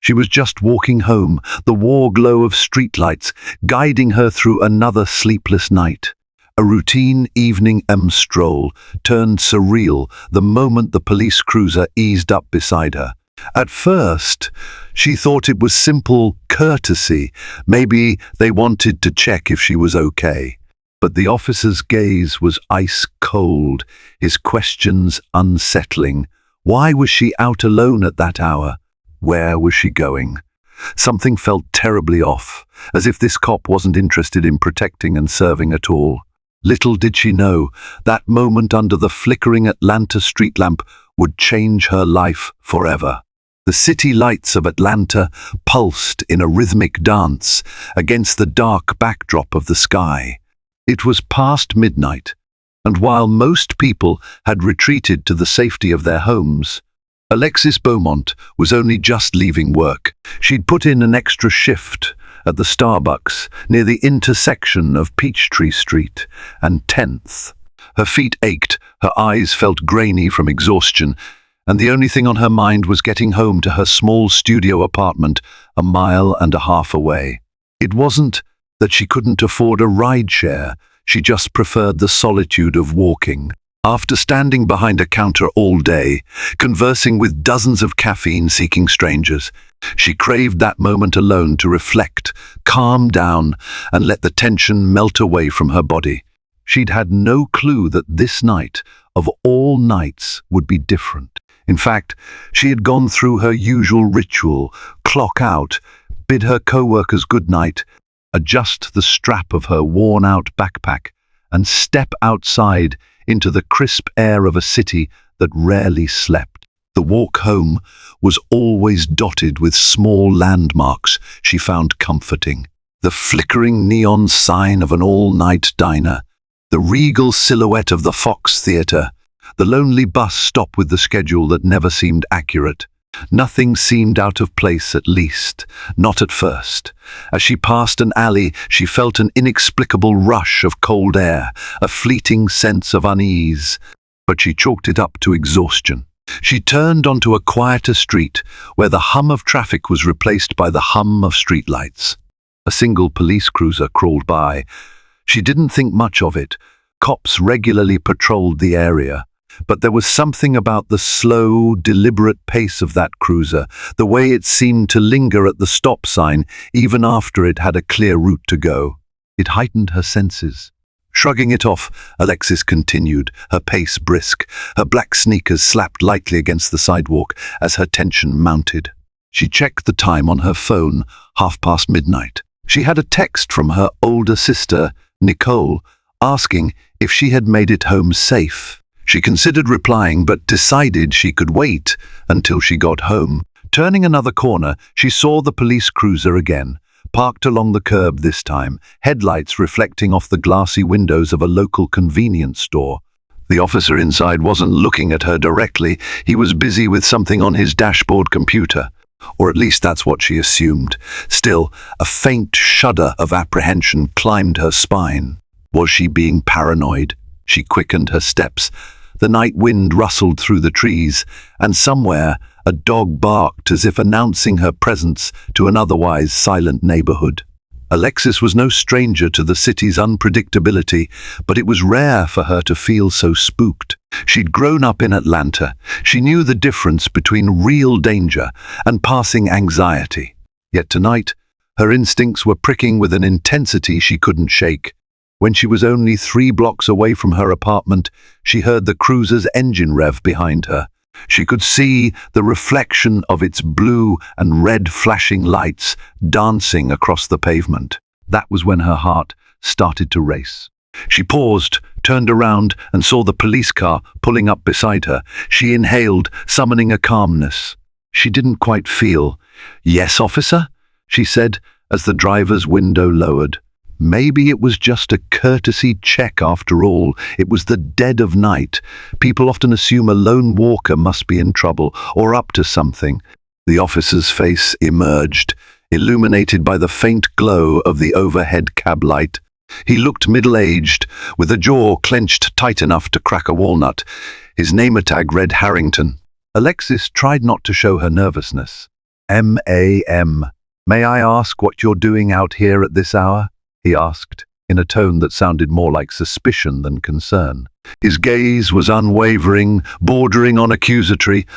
She was just walking home, the war glow of streetlights guiding her through another sleepless night. A routine evening stroll turned surreal the moment the police cruiser eased up beside her. At first, she thought it was simple courtesy. Maybe they wanted to check if she was okay. But the officer's gaze was ice cold, his questions unsettling. Why was she out alone at that hour? Where was she going? Something felt terribly off, as if this cop wasn't interested in protecting and serving at all. Little did she know, that moment under the flickering Atlanta street lamp would change her life forever. The city lights of Atlanta pulsed in a rhythmic dance against the dark backdrop of the sky. It was past midnight, and while most people had retreated to the safety of their homes, Alexis Beaumont was only just leaving work. She'd put in an extra shift at the Starbucks near the intersection of Peachtree Street and 10th. Her feet ached, her eyes felt grainy from exhaustion, and the only thing on her mind was getting home to her small studio apartment a mile and a half away. It wasn't that she couldn't afford a rideshare, she just preferred the solitude of walking. After standing behind a counter all day, conversing with dozens of caffeine-seeking strangers, she craved that moment alone to reflect, calm down, and let the tension melt away from her body. She'd had no clue that this night, of all nights, would be different. In fact, she had gone through her usual ritual, clock out, bid her co-workers good night, adjust the strap of her worn-out backpack, and step outside into the crisp air of a city that rarely slept. The walk home was always dotted with small landmarks she found comforting. The flickering neon sign of an all-night diner, the regal silhouette of the Fox Theatre, the lonely bus stop with the schedule that never seemed accurate. Nothing seemed out of place, at least, not at first. As she passed an alley, she felt an inexplicable rush of cold air, a fleeting sense of unease, but she chalked it up to exhaustion. She turned onto a quieter street, where the hum of traffic was replaced by the hum of streetlights. A single police cruiser crawled by. She didn't think much of it. Cops regularly patrolled the area. But there was something about the slow, deliberate pace of that cruiser, the way it seemed to linger at the stop sign even after it had a clear route to go. It heightened her senses. Shrugging it off, Alexis continued, her pace brisk. Her black sneakers slapped lightly against the sidewalk as her tension mounted. She checked the time on her phone, midnight. She had a text from her older sister, Nicole, asking if she had made it home safe. She considered replying, but decided she could wait until she got home. Turning another corner, she saw the police cruiser again, parked along the curb this time, headlights reflecting off the glassy windows of a local convenience store. The officer inside wasn't looking at her directly. He was busy with something on his dashboard computer. Or at least that's what she assumed. Still, a faint shudder of apprehension climbed her spine. Was she being paranoid? She quickened her steps. The night wind rustled through the trees, and somewhere a dog barked as if announcing her presence to an otherwise silent neighborhood. Alexis was no stranger to the city's unpredictability, but it was rare for her to feel so spooked. She'd grown up in Atlanta. She knew the difference between real danger and passing anxiety. Yet tonight, her instincts were pricking with an intensity she couldn't shake. When she was only 3 blocks away from her apartment, she heard the cruiser's engine rev behind her. She could see the reflection of its blue and red flashing lights dancing across the pavement. That was when her heart started to race. She paused, turned around, and saw the police car pulling up beside her. She inhaled, summoning a calmness. She didn't quite feel. "Yes, officer?" she said, as the driver's window lowered. Maybe it was just a courtesy check after all. It was the dead of night. People often assume a lone walker must be in trouble or up to something. The officer's face emerged, illuminated by the faint glow of the overhead cab light. He looked middle-aged, with a jaw clenched tight enough to crack a walnut. His name tag read Harrington. Alexis tried not to show her nervousness. "M.A.M. May I ask what you're doing out here at this hour?" he asked, in a tone that sounded more like suspicion than concern. His gaze was unwavering, bordering on accusatory.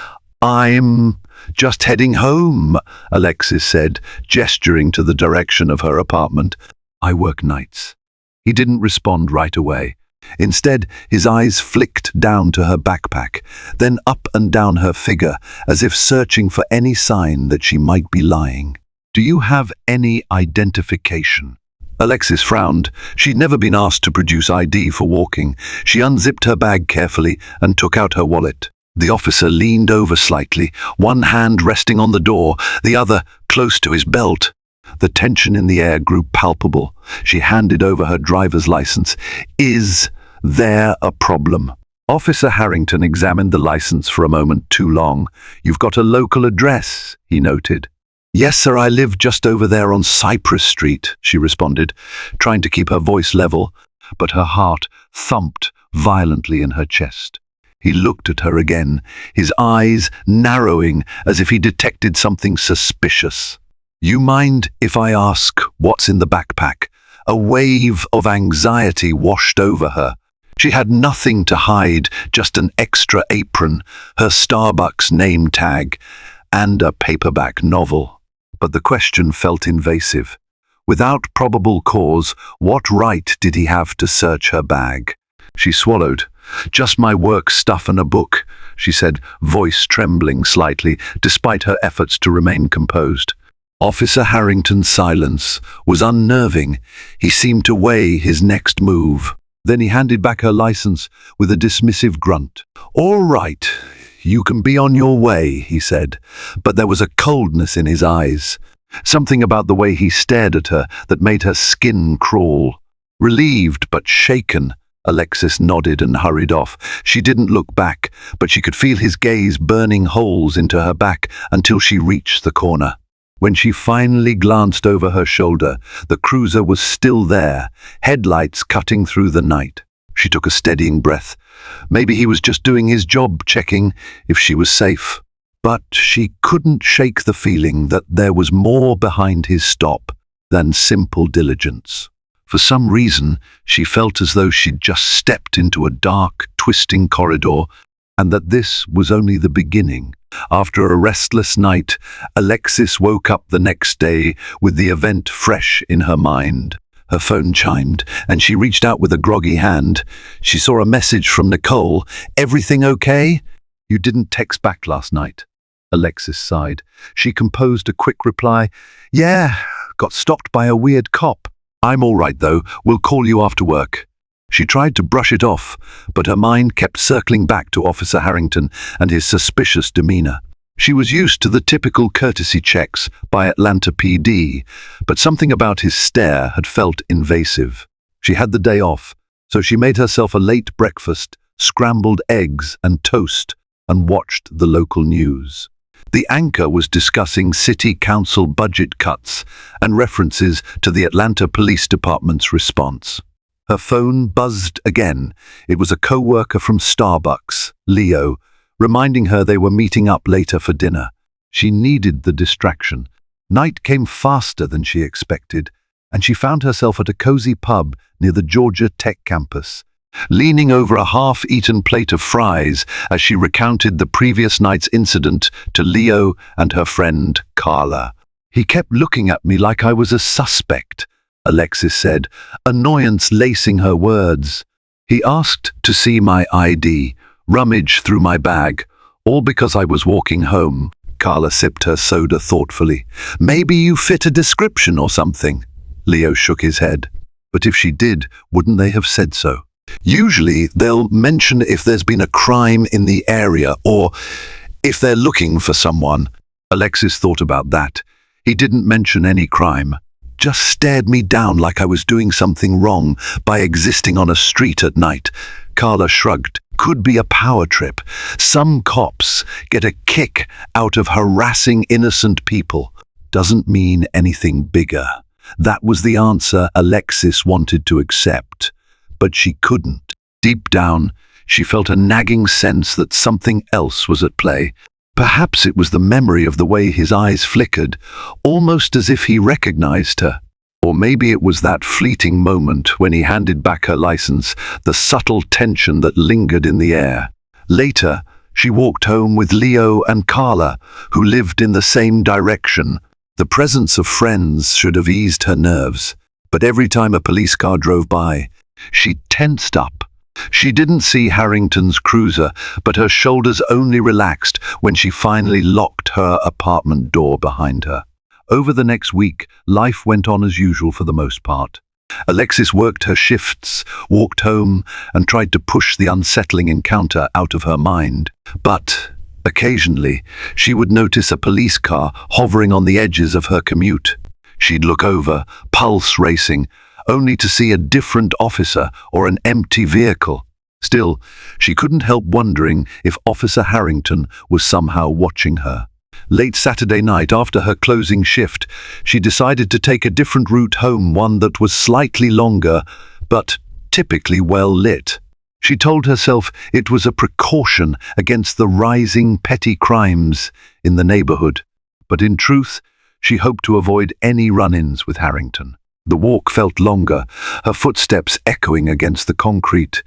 "I'm just heading home," Alexis said, gesturing to the direction of her apartment. "I work nights." He didn't respond right away. Instead, his eyes flicked down to her backpack, then up and down her figure, as if searching for any sign that she might be lying. "Do you have any identification?" Alexis frowned. She'd never been asked to produce ID for walking. She unzipped her bag carefully and took out her wallet. The officer leaned over slightly, one hand resting on the door, the other close to his belt. The tension in the air grew palpable. She handed over her driver's license. "Is there a problem?" Officer Harrington examined the license for a moment too long. "You've got a local address," he noted. "Yes, sir, I live just over there on Cypress Street," she responded, trying to keep her voice level, but her heart thumped violently in her chest. He looked at her again, his eyes narrowing as if he detected something suspicious. "You mind if I ask what's in the backpack?" A wave of anxiety washed over her. She had nothing to hide, just an extra apron, her Starbucks name tag, and a paperback novel. But the question felt invasive. Without probable cause, what right did he have to search her bag? She swallowed. "Just my work stuff and a book," she said, voice trembling slightly, despite her efforts to remain composed. Officer Harrington's silence was unnerving. He seemed to weigh his next move. Then he handed back her license with a dismissive grunt. "All right, you can be on your way," he said, but there was a coldness in his eyes. Something about the way he stared at her that made her skin crawl. Relieved but shaken, Alexis nodded and hurried off. She didn't look back, but she could feel his gaze burning holes into her back until she reached the corner. When she finally glanced over her shoulder, the cruiser was still there, headlights cutting through the night. She took a steadying breath. Maybe he was just doing his job, checking if she was safe. But she couldn't shake the feeling that there was more behind his stop than simple diligence. For some reason, she felt as though she'd just stepped into a dark, twisting corridor, and that this was only the beginning. After a restless night, Alexis woke up the next day with the event fresh in her mind. Her phone chimed, and she reached out with a groggy hand. She saw a message from Nicole. "Everything okay?" "You didn't text back last night." Alexis sighed. She composed a quick reply. "Yeah, got stopped by a weird cop. I'm all right, though. We'll call you after work." She tried to brush it off, but her mind kept circling back to Officer Harrington and his suspicious demeanor. She was used to the typical courtesy checks by Atlanta PD, but something about his stare had felt invasive. She had the day off, so she made herself a late breakfast, scrambled eggs and toast, and watched the local news. The anchor was discussing city council budget cuts and references to the Atlanta Police Department's response. Her phone buzzed again. It was a co-worker from Starbucks, Leo, reminding her they were meeting up later for dinner. She needed the distraction. Night came faster than she expected, and she found herself at a cozy pub near the Georgia Tech campus, leaning over a half-eaten plate of fries as she recounted the previous night's incident to Leo and her friend, Carla. "He kept looking at me like I was a suspect," Alexis said, annoyance lacing her words. "He asked to see my ID, rummaged through my bag, all because I was walking home." Carla sipped her soda thoughtfully. "Maybe you fit a description or something." Leo shook his head. "But if she did, wouldn't they have said so? Usually they'll mention if there's been a crime in the area or if they're looking for someone." Alexis thought about that. He didn't mention any crime. Just stared me down like I was doing something wrong by existing on a street at night. Carla shrugged. "Could be a power trip. Some cops get a kick out of harassing innocent people. Doesn't mean anything bigger." That was the answer Alexis wanted to accept, but she couldn't. Deep down, she felt a nagging sense that something else was at play. Perhaps it was the memory of the way his eyes flickered, almost as if he recognized her. Or maybe it was that fleeting moment when he handed back her license, the subtle tension that lingered in the air. Later, she walked home with Leo and Carla, who lived in the same direction. The presence of friends should have eased her nerves, but every time a police car drove by, she tensed up. She didn't see Harrington's cruiser, but her shoulders only relaxed when she finally locked her apartment door behind her. Over the next week, life went on as usual for the most part. Alexis worked her shifts, walked home, and tried to push the unsettling encounter out of her mind. But occasionally, she would notice a police car hovering on the edges of her commute. She'd look over, pulse racing, only to see a different officer or an empty vehicle. Still, she couldn't help wondering if Officer Harrington was somehow watching her. Late Saturday night, after her closing shift, she decided to take a different route home, one that was slightly longer, but typically well lit. She told herself it was a precaution against the rising petty crimes in the neighborhood, but in truth, she hoped to avoid any run-ins with Harrington. The walk felt longer, her footsteps echoing against the concrete.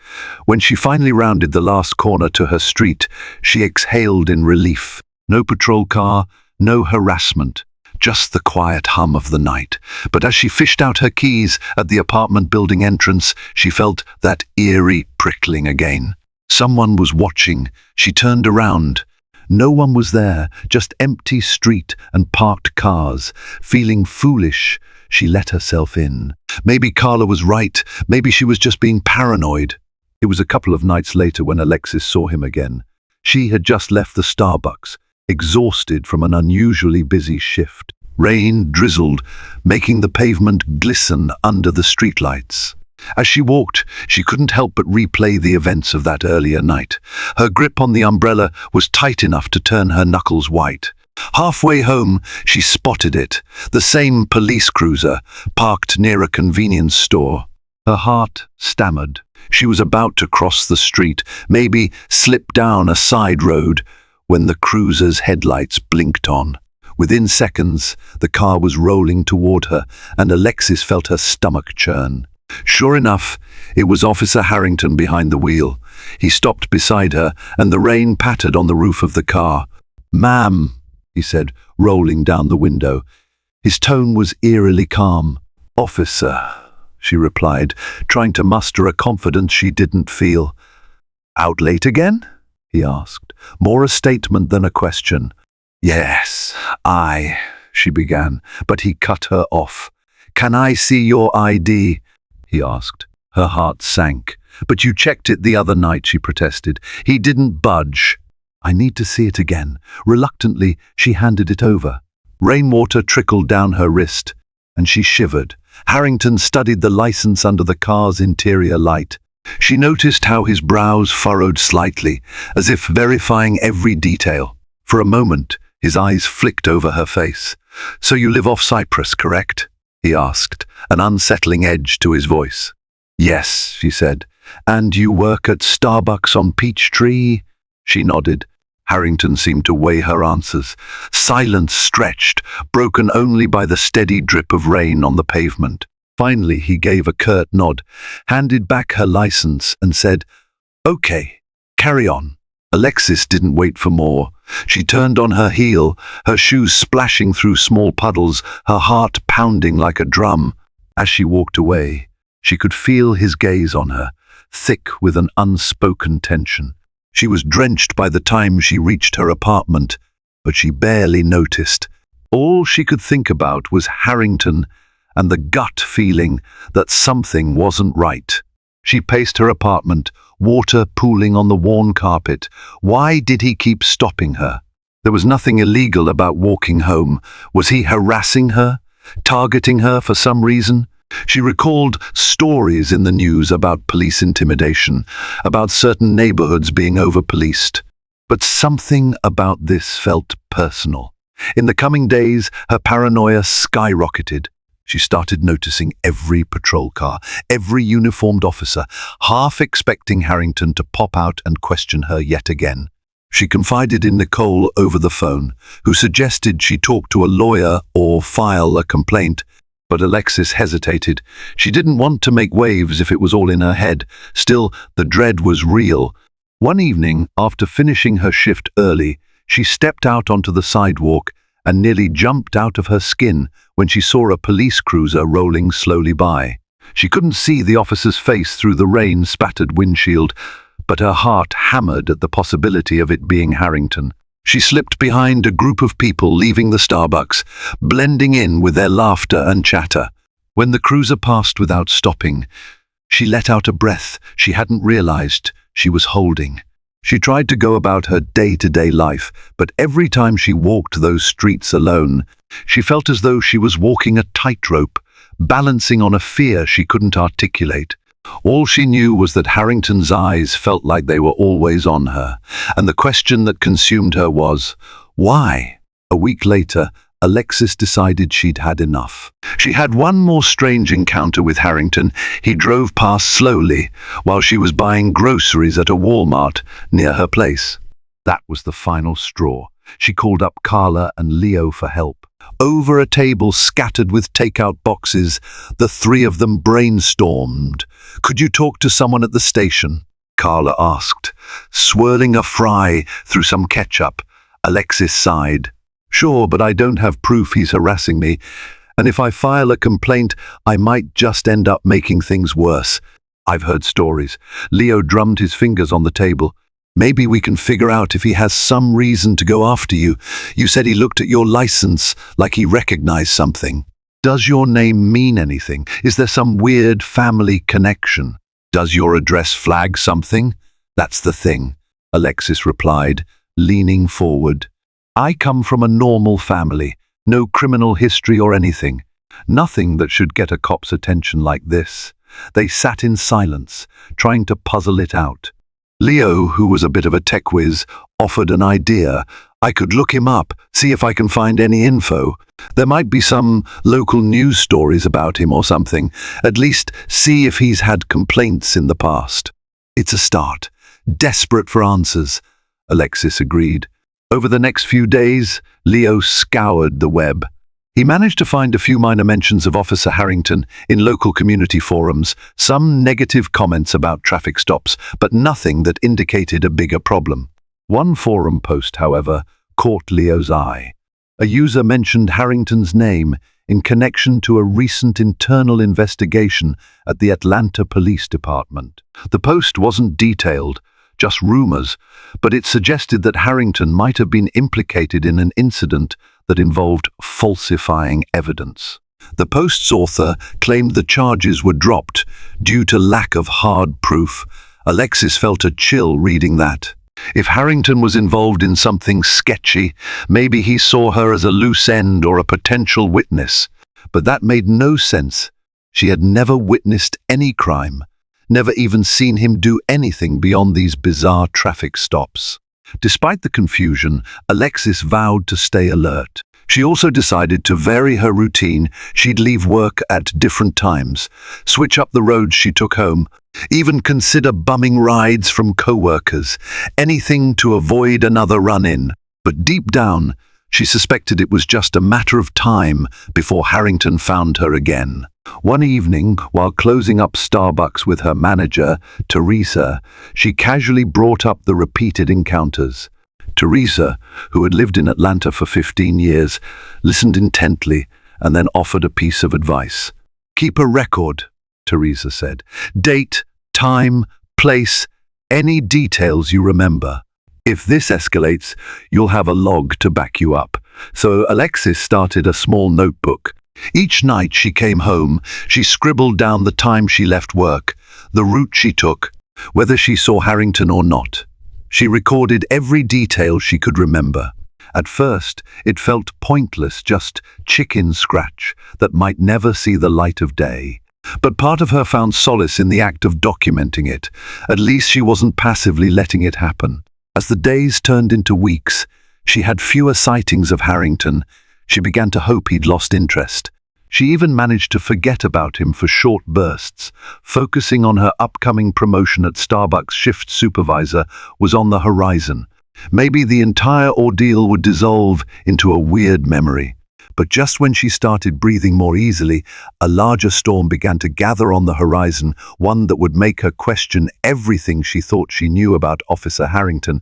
When she finally rounded the last corner to her street, she exhaled in relief. No patrol car, no harassment, just the quiet hum of the night. But as she fished out her keys at the apartment building entrance, she felt that eerie prickling again. Someone was watching. She turned around. No one was there, just empty street and parked cars. Feeling foolish, she let herself in. Maybe Carla was right. Maybe she was just being paranoid. It was a couple of nights later when Alexis saw him again. She had just left the Starbucks, exhausted from an unusually busy shift. Rain drizzled, making the pavement glisten under the streetlights. As she walked, she couldn't help but replay the events of that earlier night. Her grip on the umbrella was tight enough to turn her knuckles white. Halfway home, she spotted it, the same police cruiser, parked near a convenience store. Her heart stammered. She was about to cross the street, maybe slip down a side road, when the cruiser's headlights blinked on. Within seconds, the car was rolling toward her, and Alexis felt her stomach churn. Sure enough, it was Officer Harrington behind the wheel. He stopped beside her, and the rain pattered on the roof of the car. "Ma'am," he said, rolling down the window. His tone was eerily calm. "Officer," she replied, trying to muster a confidence she didn't feel. "Out late again?" he asked, more a statement than a question. "Yes, she began, but he cut her off. "Can I see your ID?" he asked. Her heart sank. "But you checked it the other night," she protested. "He didn't budge." "I need to see it again." Reluctantly, she handed it over. Rainwater trickled down her wrist, and she shivered. Harrington studied the license under the car's interior light. She noticed how his brows furrowed slightly, as if verifying every detail. For a moment, his eyes flicked over her face. "So you live off Cyprus, correct?" he asked, an unsettling edge to his voice. "Yes," she said. "And you work at Starbucks on Peachtree?" She nodded. Harrington seemed to weigh her answers. Silence stretched, broken only by the steady drip of rain on the pavement. Finally, he gave a curt nod, handed back her license, and said, "Okay, carry on." Alexis didn't wait for more. She turned on her heel, her shoes splashing through small puddles, her heart pounding like a drum. As she walked away, she could feel his gaze on her, thick with an unspoken tension. She was drenched by the time she reached her apartment, but she barely noticed. All she could think about was Harrington and the gut feeling that something wasn't right. She paced her apartment, water pooling on the worn carpet. Why did he keep stopping her? There was nothing illegal about walking home. Was he harassing her? Targeting her for some reason? She recalled stories in the news about police intimidation, about certain neighborhoods being over-policed. But something about this felt personal. In the coming days, her paranoia skyrocketed. She started noticing every patrol car, every uniformed officer, half expecting Harrington to pop out and question her yet again. She confided in Nicole over the phone, who suggested she talk to a lawyer or file a complaint. But Alexis hesitated. She didn't want to make waves if it was all in her head. Still, the dread was real. One evening, after finishing her shift early, she stepped out onto the sidewalk and nearly jumped out of her skin when she saw a police cruiser rolling slowly by. She couldn't see the officer's face through the rain-spattered windshield, but her heart hammered at the possibility of it being Harrington. She slipped behind a group of people leaving the Starbucks, blending in with their laughter and chatter. When the cruiser passed without stopping, she let out a breath she hadn't realized she was holding. She tried to go about her day-to-day life, but every time she walked those streets alone, she felt as though she was walking a tightrope, balancing on a fear she couldn't articulate. All she knew was that Harrington's eyes felt like they were always on her, and the question that consumed her was, why? A week later, Alexis decided she'd had enough. She had one more strange encounter with Harrington. He drove past slowly while she was buying groceries at a Walmart near her place. That was the final straw. She called up Carla and Leo for help. Over a table scattered with takeout boxes, the three of them brainstormed. "Could you talk to someone at the station?" Carla asked, swirling a fry through some ketchup. Alexis sighed. "Sure, but I don't have proof he's harassing me, and if I file a complaint, I might just end up making things worse. I've heard stories." Leo drummed his fingers on the table. "Maybe we can figure out if he has some reason to go after you. You said he looked at your license like he recognized something. Does your name mean anything? Is there some weird family connection? Does your address flag something?" "That's the thing," Alexis replied, leaning forward. "I come from a normal family, no criminal history or anything. Nothing that should get a cop's attention like this." They sat in silence, trying to puzzle it out. Leo, who was a bit of a tech whiz, offered an idea. "I could look him up, see if I can find any info. There might be some local news stories about him or something. At least see if he's had complaints in the past." "It's a start. Desperate for answers," Alexis agreed. Over the next few days, Leo scoured the web. He managed to find a few minor mentions of Officer Harrington in local community forums, some negative comments about traffic stops, but nothing that indicated a bigger problem. One forum post, however, caught Leo's eye. A user mentioned Harrington's name in connection to a recent internal investigation at the Atlanta Police Department. The post wasn't detailed, just rumors, but it suggested that Harrington might have been implicated in an incident that involved falsifying evidence. The post's author claimed the charges were dropped due to lack of hard proof. Alexis felt a chill reading that. If Harrington was involved in something sketchy, maybe he saw her as a loose end or a potential witness. But that made no sense. She had never witnessed any crime, never even seen him do anything beyond these bizarre traffic stops. Despite the confusion, Alexis vowed to stay alert. She also decided to vary her routine. She'd leave work at different times, switch up the roads she took home, even consider bumming rides from co-workers, anything to avoid another run-in. But deep down, she suspected it was just a matter of time before Harrington found her again. One evening, while closing up Starbucks with her manager, Teresa, she casually brought up the repeated encounters. Teresa, who had lived in Atlanta for 15 years, listened intently and then offered a piece of advice. "Keep a record," Teresa said. "Date, time, place, any details you remember. If this escalates, you'll have a log to back you up." So Alexis started a small notebook. Each night she came home, she scribbled down the time she left work, the route she took, whether she saw Harrington or not. She recorded every detail she could remember. At first, it felt pointless, just chicken scratch that might never see the light of day. But part of her found solace in the act of documenting it. At least she wasn't passively letting it happen. As the days turned into weeks, she had fewer sightings of Harrington. She began to hope he'd lost interest. She even managed to forget about him for short bursts. Focusing on her upcoming promotion at Starbucks, shift supervisor was on the horizon. Maybe the entire ordeal would dissolve into a weird memory. But just when she started breathing more easily, a larger storm began to gather on the horizon, one that would make her question everything she thought she knew about Officer Harrington,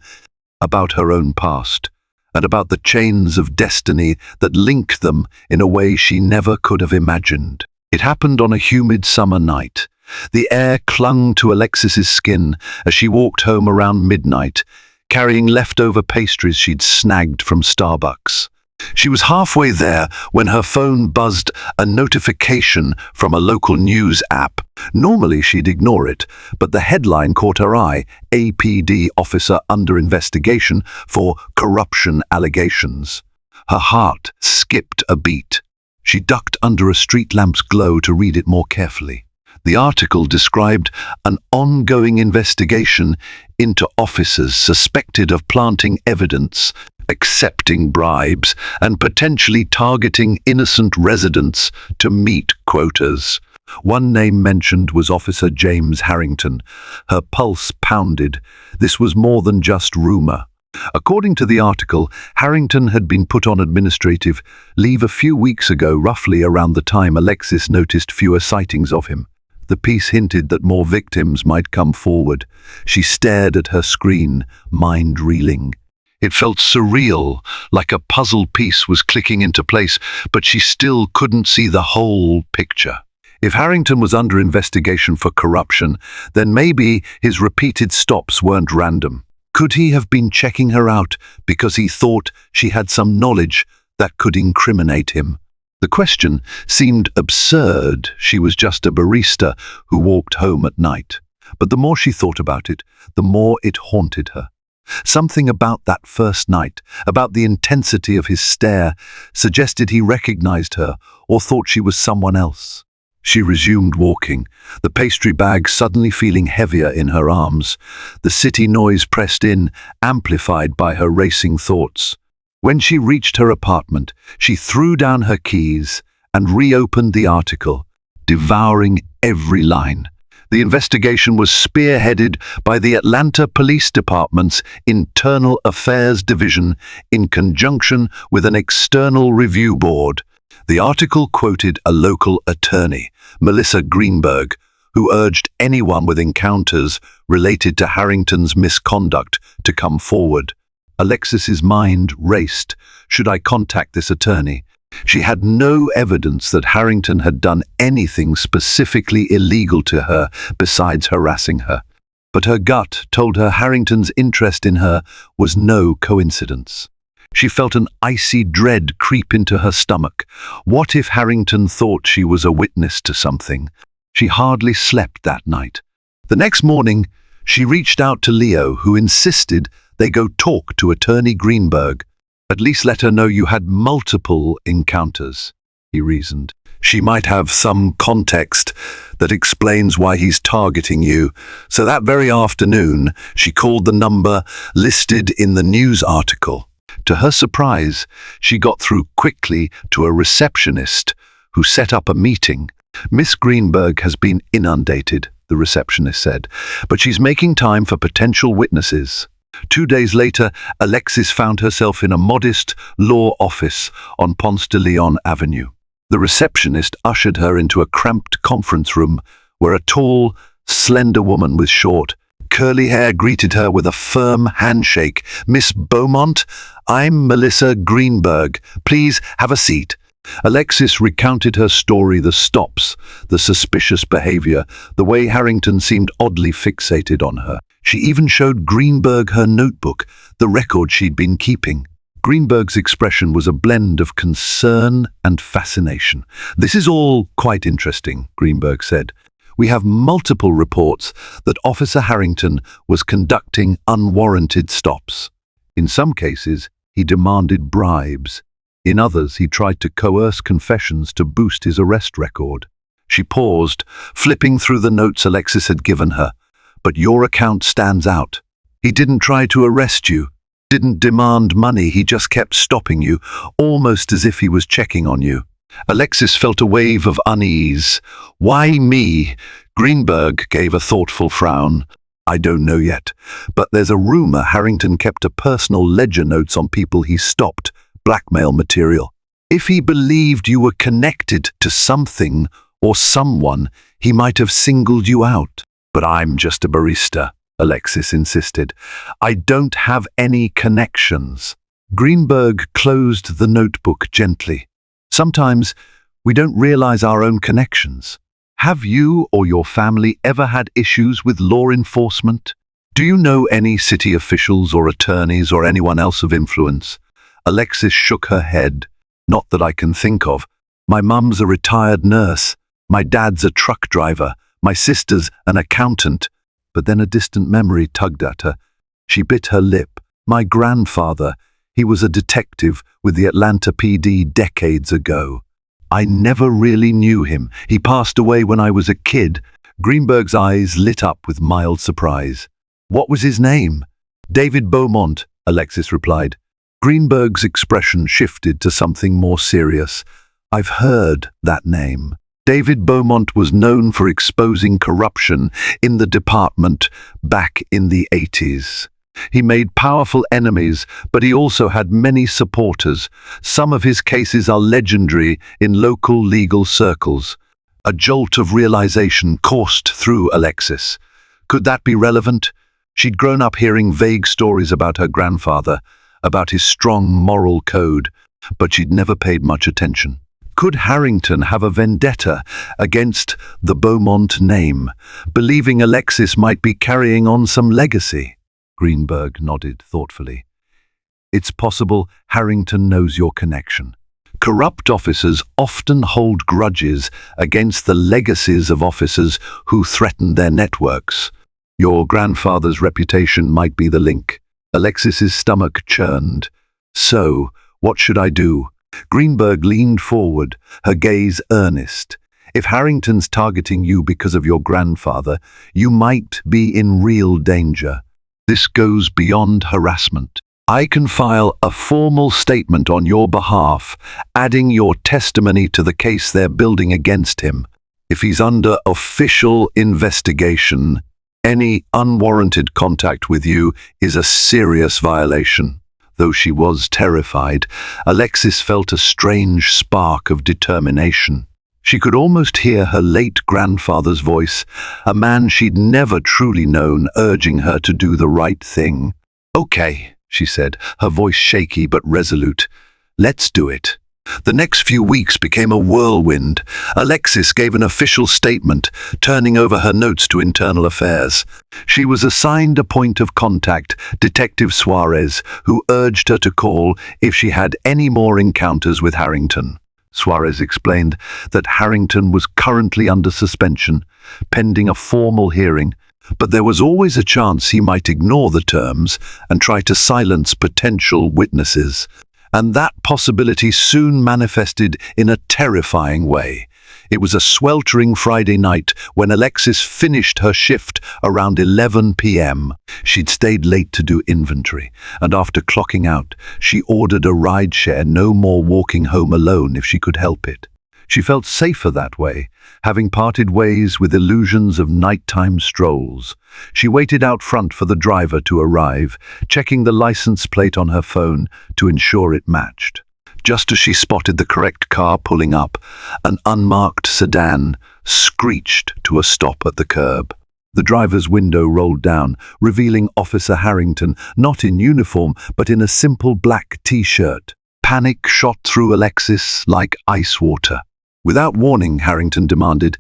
about her own past, and about the chains of destiny that linked them in a way she never could have imagined. It happened on a humid summer night. The air clung to Alexis's skin as she walked home around midnight, carrying leftover pastries she'd snagged from Starbucks. She was halfway there when her phone buzzed a notification from a local news app. Normally she'd ignore it, but the headline caught her eye: APD officer under investigation for corruption allegations. Her heart skipped a beat. She ducked under a street lamp's glow to read it more carefully. The article described an ongoing investigation into officers suspected of planting evidence, accepting bribes, and potentially targeting innocent residents to meet quotas. One name mentioned was Officer James Harrington. Her pulse pounded. This was more than just rumor. According to the article, Harrington had been put on administrative leave a few weeks ago, roughly around the time Alexis noticed fewer sightings of him. The piece hinted that more victims might come forward. She stared at her screen, mind reeling. It felt surreal, like a puzzle piece was clicking into place, but she still couldn't see the whole picture. If Harrington was under investigation for corruption, then maybe his repeated stops weren't random. Could he have been checking her out because he thought she had some knowledge that could incriminate him? The question seemed absurd. She was just a barista who walked home at night. But the more she thought about it, the more it haunted her. Something about that first night, about the intensity of his stare, suggested he recognized her or thought she was someone else. She resumed walking, the pastry bag suddenly feeling heavier in her arms. The city noise pressed in, amplified by her racing thoughts. When she reached her apartment, she threw down her keys and reopened the article, devouring every line. The investigation was spearheaded by the Atlanta Police Department's Internal Affairs Division in conjunction with an external review board. The article quoted a local attorney, Melissa Greenberg, who urged anyone with encounters related to Harrington's misconduct to come forward. Alexis's mind raced. Should I contact this attorney? She had no evidence that Harrington had done anything specifically illegal to her besides harassing her. But her gut told her Harrington's interest in her was no coincidence. She felt an icy dread creep into her stomach. What if Harrington thought she was a witness to something? She hardly slept that night. The next morning, she reached out to Leo, who insisted they go talk to Attorney Greenberg. At least let her know you had multiple encounters, he reasoned. She might have some context that explains why he's targeting you. So that very afternoon, she called the number listed in the news article. To her surprise, she got through quickly to a receptionist who set up a meeting. Miss Greenberg has been inundated, the receptionist said, but she's making time for potential witnesses. 2 days later, Alexis found herself in a modest law office on Ponce de Leon Avenue. The receptionist ushered her into a cramped conference room where a tall, slender woman with short, curly hair greeted her with a firm handshake. "Miss Beaumont, I'm Melissa Greenberg. Please have a seat." Alexis recounted her story, the stops, the suspicious behavior, the way Harrington seemed oddly fixated on her. She even showed Greenberg her notebook, the record she'd been keeping. Greenberg's expression was a blend of concern and fascination. "This is all quite interesting," Greenberg said. "We have multiple reports that Officer Harrington was conducting unwarranted stops. In some cases, he demanded bribes. In others, he tried to coerce confessions to boost his arrest record." She paused, flipping through the notes Alexis had given her. "But your account stands out. He didn't try to arrest you, didn't demand money, he just kept stopping you, almost as if he was checking on you." Alexis felt a wave of unease. "Why me?" Greenberg gave a thoughtful frown. I don't know yet, but there's a rumor Harrington kept a personal ledger notes on people he stopped, blackmail material. If he believed you were connected to something or someone, he might have singled you out. But I'm just a barista, Alexis insisted. I don't have any connections. Greenberg closed the notebook gently. Sometimes we don't realize our own connections. Have you or your family ever had issues with law enforcement? Do you know any city officials or attorneys or anyone else of influence? Alexis shook her head. Not that I can think of. My mum's a retired nurse. My dad's a truck driver. My sister's an accountant. But then a distant memory tugged at her. She bit her lip. My grandfather. He was a detective with the Atlanta PD decades ago. I never really knew him. He passed away when I was a kid. Greenberg's eyes lit up with mild surprise. What was his name? David Beaumont, Alexis replied. Greenberg's expression shifted to something more serious. I've heard that name. David Beaumont was known for exposing corruption in the department back in the 80s. He made powerful enemies, but he also had many supporters. Some of his cases are legendary in local legal circles. A jolt of realization coursed through Alexis. Could that be relevant? She'd grown up hearing vague stories about her grandfather, about his strong moral code, but she'd never paid much attention. Could Harrington have a vendetta against the Beaumont name, believing Alexis might be carrying on some legacy? Greenberg nodded thoughtfully. It's possible Harrington knows your connection. Corrupt officers often hold grudges against the legacies of officers who threaten their networks. Your grandfather's reputation might be the link. Alexis's stomach churned. So, what should I do? Greenberg leaned forward, her gaze earnest. If Harrington's targeting you because of your grandfather, you might be in real danger. This goes beyond harassment. I can file a formal statement on your behalf, adding your testimony to the case they're building against him. If he's under official investigation, any unwarranted contact with you is a serious violation. Though she was terrified, Alexis felt a strange spark of determination. She could almost hear her late grandfather's voice, a man she'd never truly known, urging her to do the right thing. Okay, she said, her voice shaky but resolute. Let's do it. The next few weeks became a whirlwind. Alexis gave an official statement, turning over her notes to internal affairs. She was assigned a point of contact, Detective Suarez, who urged her to call if she had any more encounters with Harrington. Suarez explained that Harrington was currently under suspension, pending a formal hearing, but there was always a chance he might ignore the terms and try to silence potential witnesses. And that possibility soon manifested in a terrifying way. It was a sweltering Friday night when Alexis finished her shift around 11 p.m. She'd stayed late to do inventory, and after clocking out, she ordered a rideshare, no more walking home alone if she could help it. She felt safer that way, having parted ways with illusions of nighttime strolls. She waited out front for the driver to arrive, checking the license plate on her phone to ensure it matched. Just as she spotted the correct car pulling up, an unmarked sedan screeched to a stop at the curb. The driver's window rolled down, revealing Officer Harrington, not in uniform, but in a simple black t-shirt. Panic shot through Alexis like ice water. Without warning, Harrington demanded,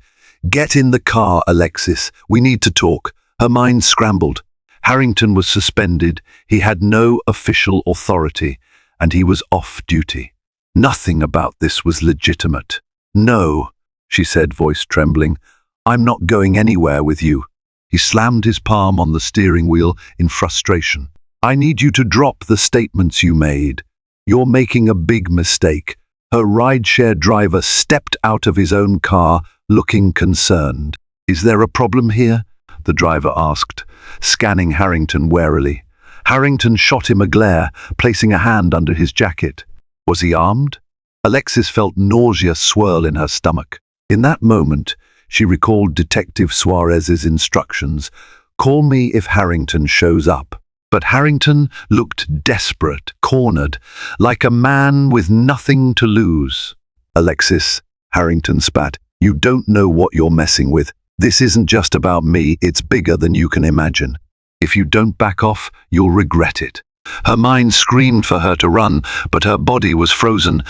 "Get in the car, Alexis. We need to talk." Her mind scrambled. Harrington was suspended. He had no official authority, and he was off duty. Nothing about this was legitimate. "No," she said, voice trembling. "I'm not going anywhere with you." He slammed his palm on the steering wheel in frustration. "I need you to drop the statements you made. You're making a big mistake." Her rideshare driver stepped out of his own car, looking concerned. "Is there a problem here?" the driver asked, scanning Harrington warily. Harrington shot him a glare, placing a hand under his jacket. Was he armed? Alexis felt nausea swirl in her stomach. In that moment, she recalled Detective Suarez's instructions. Call me if Harrington shows up. But Harrington looked desperate, cornered, like a man with nothing to lose. Alexis, Harrington spat, you don't know what you're messing with. This isn't just about me, it's bigger than you can imagine. If you don't back off, you'll regret it. Her mind screamed for her to run, but her body was frozen.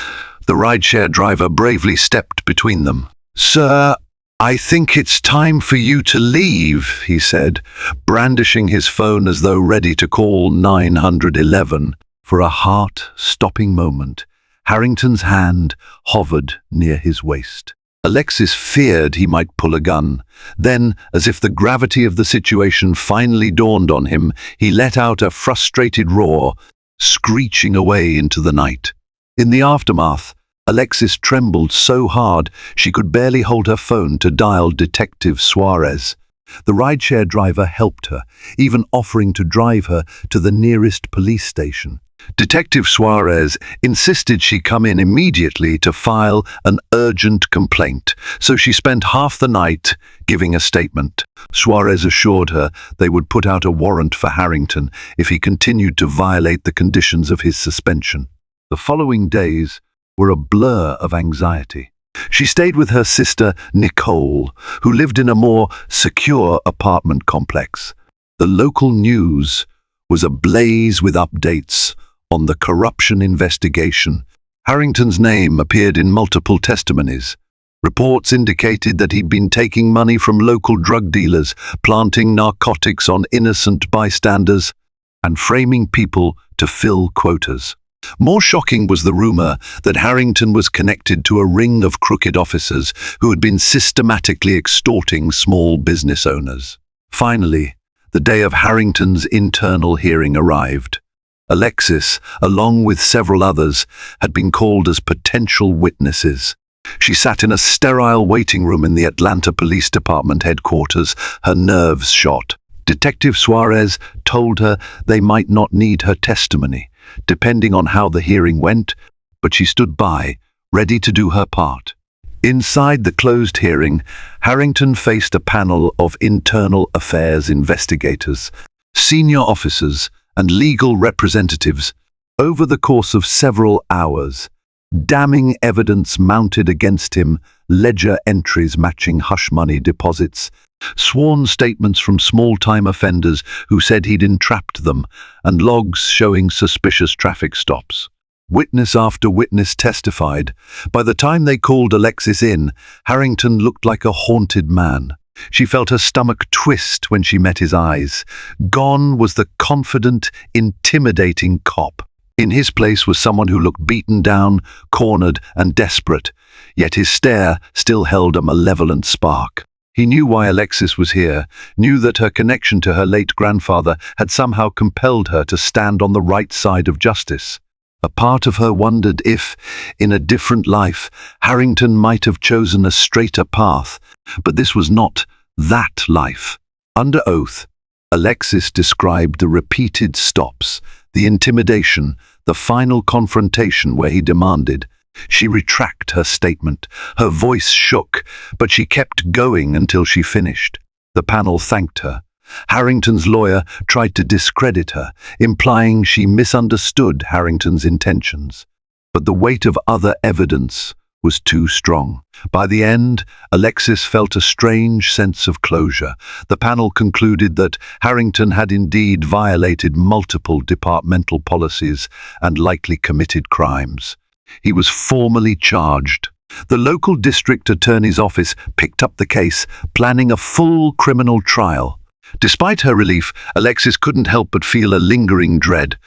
The rideshare driver bravely stepped between them. Sir, I think it's time for you to leave, he said, brandishing his phone as though ready to call 911. For a heart-stopping moment, Harrington's hand hovered near his waist. Alexis feared he might pull a gun. Then, as if the gravity of the situation finally dawned on him, he let out a frustrated roar, screeching away into the night. In the aftermath, Alexis trembled so hard she could barely hold her phone to dial Detective Suarez. The rideshare driver helped her, even offering to drive her to the nearest police station. Detective Suarez insisted she come in immediately to file an urgent complaint, so she spent half the night giving a statement. Suarez assured her they would put out a warrant for Harrington if he continued to violate the conditions of his suspension. The following days were a blur of anxiety. She stayed with her sister Nicole, who lived in a more secure apartment complex. The local news was ablaze with updates on the corruption investigation. Harrington's name appeared in multiple testimonies. Reports indicated that he'd been taking money from local drug dealers, planting narcotics on innocent bystanders, and framing people to fill quotas. More shocking was the rumor that Harrington was connected to a ring of crooked officers who had been systematically extorting small business owners. Finally, the day of Harrington's internal hearing arrived. Alexis, along with several others, had been called as potential witnesses. She sat in a sterile waiting room in the Atlanta Police Department headquarters, her nerves shot. Detective Suarez told her they might not need her testimony, depending on how the hearing went, but she stood by, ready to do her part. Inside the closed hearing, Harrington faced a panel of internal affairs investigators, senior officers, and legal representatives. Over the course of several hours, damning evidence mounted against him, ledger entries matching hush money deposits, sworn statements from small-time offenders who said he'd entrapped them, and logs showing suspicious traffic stops. Witness after witness testified. By the time they called Alexis in, Harrington looked like a haunted man. She felt her stomach twist when she met his eyes. Gone was the confident, intimidating cop. In his place was someone who looked beaten down, cornered, and desperate, yet his stare still held a malevolent spark. He knew why Alexis was here, knew that her connection to her late grandfather had somehow compelled her to stand on the right side of justice. A part of her wondered if, in a different life, Harrington might have chosen a straighter path, but this was not that life. Under oath, Alexis described the repeated stops, the intimidation, the final confrontation where he demanded. She retracted her statement. Her voice shook, but she kept going until she finished. The panel thanked her. Harrington's lawyer tried to discredit her, implying she misunderstood Harrington's intentions. But the weight of other evidence was too strong. By the end, Alexis felt a strange sense of closure. The panel concluded that Harrington had indeed violated multiple departmental policies and likely committed crimes. He was formally charged. The local district attorney's office picked up the case, planning a full criminal trial. Despite her relief, Alexis couldn't help but feel a lingering dread.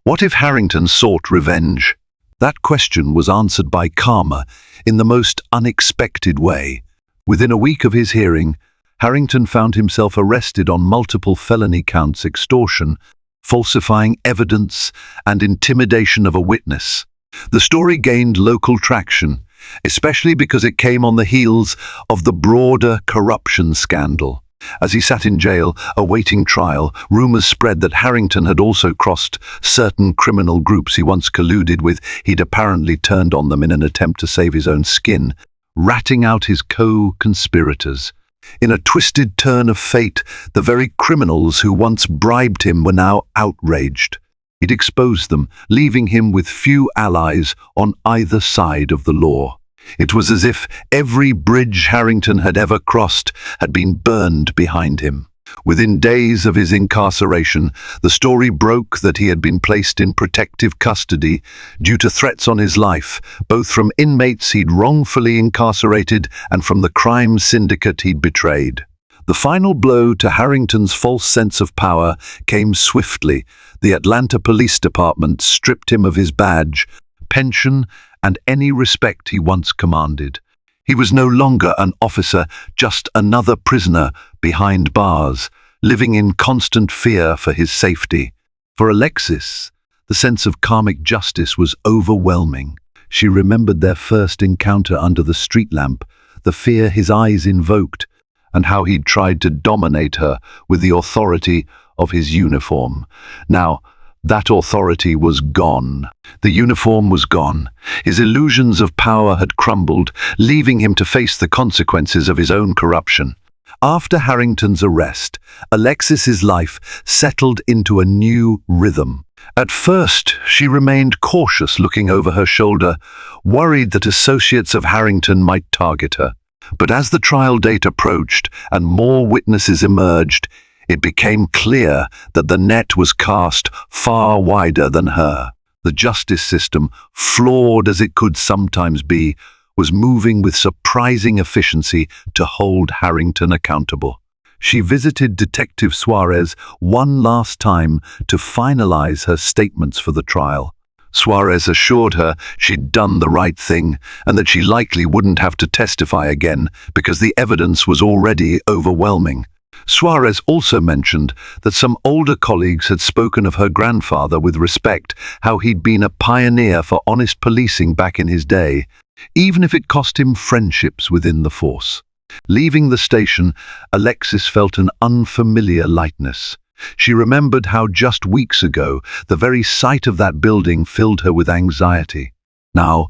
What if Harrington sought revenge? That question was answered by karma in the most unexpected way. Within a week of his hearing, Harrington found himself arrested on multiple felony counts: extortion, falsifying evidence, and intimidation of a witness. The story gained local traction, especially because it came on the heels of the broader corruption scandal. As he sat in jail, awaiting trial, rumors spread that Harrington had also crossed certain criminal groups he once colluded with. He'd apparently turned on them in an attempt to save his own skin, ratting out his co-conspirators. In a twisted turn of fate, the very criminals who once bribed him were now outraged. It exposed them, leaving him with few allies on either side of the law. It was as if every bridge Harrington had ever crossed had been burned behind him. Within days of his incarceration, the story broke that he had been placed in protective custody due to threats on his life, both from inmates he'd wrongfully incarcerated and from the crime syndicate he'd betrayed. The final blow to Harrington's false sense of power came swiftly. The Atlanta Police Department stripped him of his badge, pension, and any respect he once commanded. He was no longer an officer, just another prisoner behind bars, living in constant fear for his safety. For Alexis, the sense of karmic justice was overwhelming. She remembered their first encounter under the street lamp, the fear his eyes invoked, and how he'd tried to dominate her with the authority of his uniform. Now, that authority was gone. The uniform was gone. His illusions of power had crumbled, leaving him to face the consequences of his own corruption. After Harrington's arrest, Alexis's life settled into a new rhythm. At first, she remained cautious, looking over her shoulder, worried that associates of Harrington might target her. But as the trial date approached and more witnesses emerged, it became clear that the net was cast far wider than her. The justice system, flawed as it could sometimes be, was moving with surprising efficiency to hold Harrington accountable. She visited Detective Suarez one last time to finalize her statements for the trial. Suarez assured her she'd done the right thing and that she likely wouldn't have to testify again because the evidence was already overwhelming. Suarez also mentioned that some older colleagues had spoken of her grandfather with respect, how he'd been a pioneer for honest policing back in his day, even if it cost him friendships within the force. Leaving the station, Alexis felt an unfamiliar lightness. She remembered how just weeks ago, the very sight of that building filled her with anxiety. Now,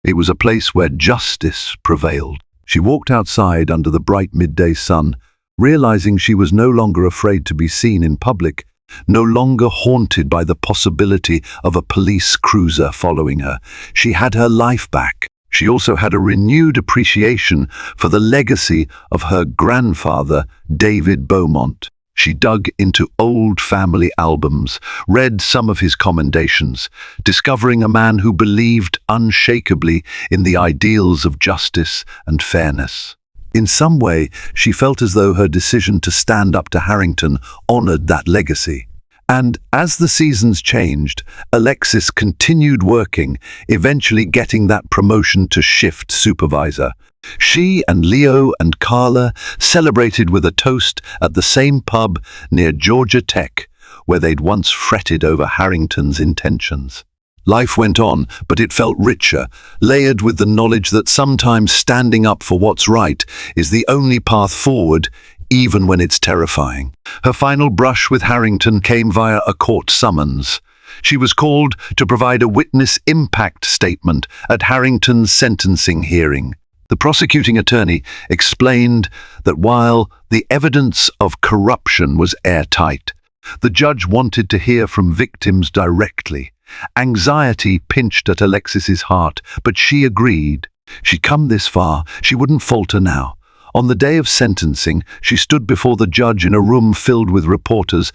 it was a place where justice prevailed. She walked outside under the bright midday sun, realizing she was no longer afraid to be seen in public, no longer haunted by the possibility of a police cruiser following her. She had her life back. She also had a renewed appreciation for the legacy of her grandfather, David Beaumont. She dug into old family albums, read some of his commendations, discovering a man who believed unshakably in the ideals of justice and fairness. In some way, she felt as though her decision to stand up to Harrington honored that legacy. And as the seasons changed, Alexis continued working, eventually getting that promotion to shift supervisor. She and Leo and Carla celebrated with a toast at the same pub near Georgia Tech, where they'd once fretted over Harrington's intentions. Life went on, but it felt richer, layered with the knowledge that sometimes standing up for what's right is the only path forward, even when it's terrifying. Her final brush with Harrington came via a court summons. She was called to provide a witness impact statement at Harrington's sentencing hearing. The prosecuting attorney explained that while the evidence of corruption was airtight, the judge wanted to hear from victims directly. Anxiety pinched at Alexis's heart, but she agreed. She'd come this far, she wouldn't falter now. On the day of sentencing, she stood before the judge in a room filled with reporters,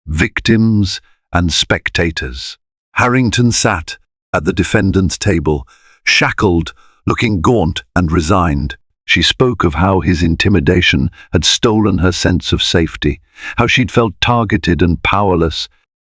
victims, and spectators. Harrington sat at the defendant's table, shackled, looking gaunt and resigned. She spoke of how his intimidation had stolen her sense of safety, how she'd felt targeted and powerless,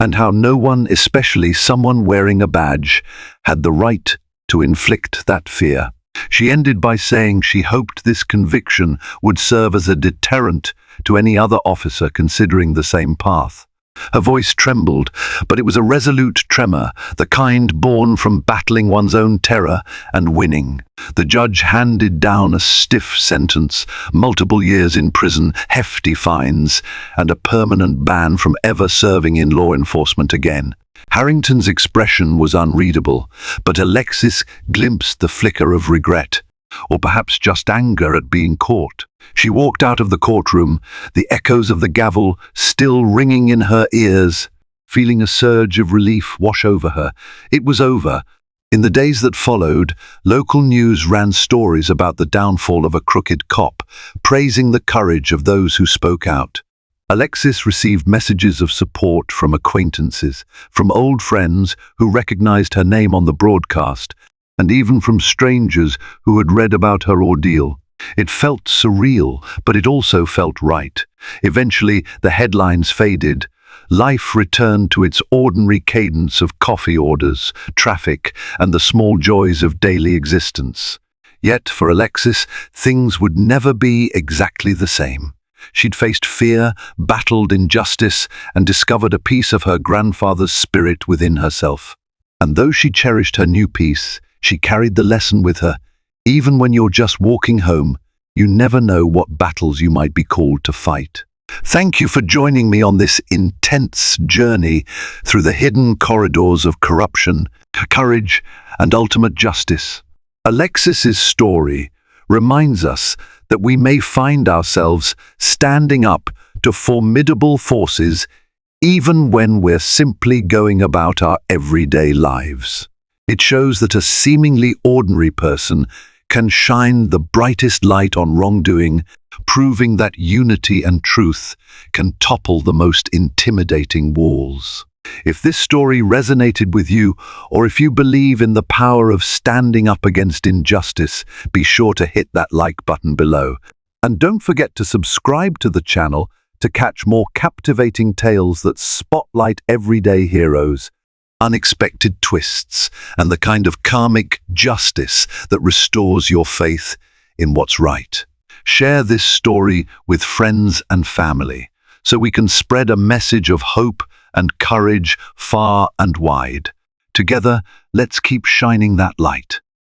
and how no one, especially someone wearing a badge, had the right to inflict that fear. She ended by saying she hoped this conviction would serve as a deterrent to any other officer considering the same path. Her voice trembled, but it was a resolute tremor, the kind born from battling one's own terror and winning. The judge handed down a stiff sentence, multiple years in prison, hefty fines, and a permanent ban from ever serving in law enforcement again. Harrington's expression was unreadable, but Alexis glimpsed the flicker of regret, or perhaps just anger at being caught. She walked out of the courtroom, the echoes of the gavel still ringing in her ears, feeling a surge of relief wash over her. It was over. In the days that followed, local news ran stories about the downfall of a crooked cop, praising the courage of those who spoke out. Alexis received messages of support from acquaintances, from old friends who recognized her name on the broadcast, and even from strangers who had read about her ordeal. It felt surreal, but it also felt right. Eventually, the headlines faded. Life returned to its ordinary cadence of coffee orders, traffic, and the small joys of daily existence. Yet, for Alexis, things would never be exactly the same. She'd faced fear, battled injustice, and discovered a piece of her grandfather's spirit within herself. And though she cherished her new peace, she carried the lesson with her. Even when you're just walking home, you never know what battles you might be called to fight. Thank you for joining me on this intense journey through the hidden corridors of corruption, courage, and ultimate justice. Alexis's story reminds us that we may find ourselves standing up to formidable forces even when we're simply going about our everyday lives. It shows that a seemingly ordinary person can shine the brightest light on wrongdoing, proving that unity and truth can topple the most intimidating walls. If this story resonated with you, or if you believe in the power of standing up against injustice, be sure to hit that like button below. And don't forget to subscribe to the channel to catch more captivating tales that spotlight everyday heroes, unexpected twists, and the kind of karmic justice that restores your faith in what's right. Share this story with friends and family so we can spread a message of hope and courage far and wide. Together, let's keep shining that light.